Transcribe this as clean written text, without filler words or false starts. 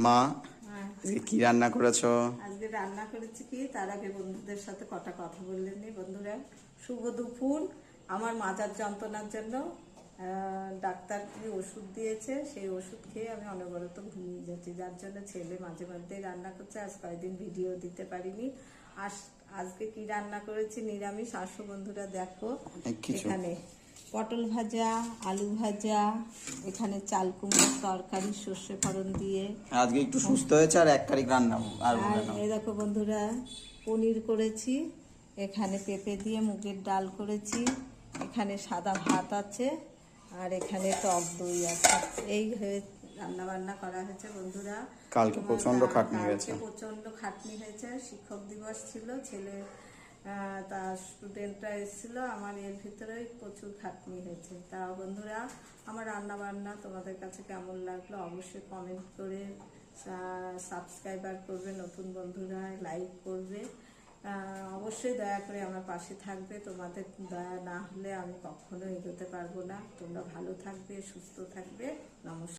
মা, হ্যাঁ, আজকে কি রান্না করেছো? আজকে রান্না করেছি কি, তার আগে বন্ধুদের সাথে কটা কথা বললেন নি। বন্ধুরা, শুভ দুপুর। আমার মাজার যন্ত্রণার জন্য ডাক্তার কি ওষুধ দিয়েছে, সেই ওষুধ খেয়ে আমি অনবরত ঘুমিয়ে যাচ্ছি, যার জন্য ছেলে মাঝে মধ্যে রান্না করছে। আজ কয়েকদিন ভিডিও দিতে পারিনি। আজকে কি রান্না করেছি নিরামিষ। আসো বন্ধুরা, দেখো অনেক কিছু। এখানে পটল ভাজা, আলু ভাজা, এখানে চাল কুমড়োর তরকারি সর্ষে ফোড়ন দিয়ে। আজকে একটু সুস্থ হয়েছে আর এক তারিখ রান্না আর আর বলে নাও। এই দেখো বন্ধুরা, পনির করেছি, এখানে পেঁপে দিয়ে মুগের ডাল করেছি, এখানে সাদা ভাত আছে, আর এখানে টক দই আছে। এই হয়ে রান্না বান্না করা হয়েছে বন্ধুরা। কালকে প্রচন্ড খাটনি কালকে গেছে। প্রচন্ড খাটনি হয়েছে। শিক্ষক দিবস ছিল, ছেলে তার স্টুডেন্টরা এসেছিল, আমার এর ভিতরেই প্রচুর খাটনি হয়েছে। তা বন্ধুরা, আমার রান্না বান্না তোমাদের কাছে কেমন লাগলো অবশ্যই কমেন্ট করে, সাবস্ক্রাইবার করবে, নতুন বন্ধুরা লাইক করবে, অবশ্যই দয়া করে আমার পাশে থাকবে। তোমাদের দয়া না হলে আমি কখনো এগোতে পারবো না। তোমরা ভালো থাকবে, সুস্থ থাকবে। নমস্কার।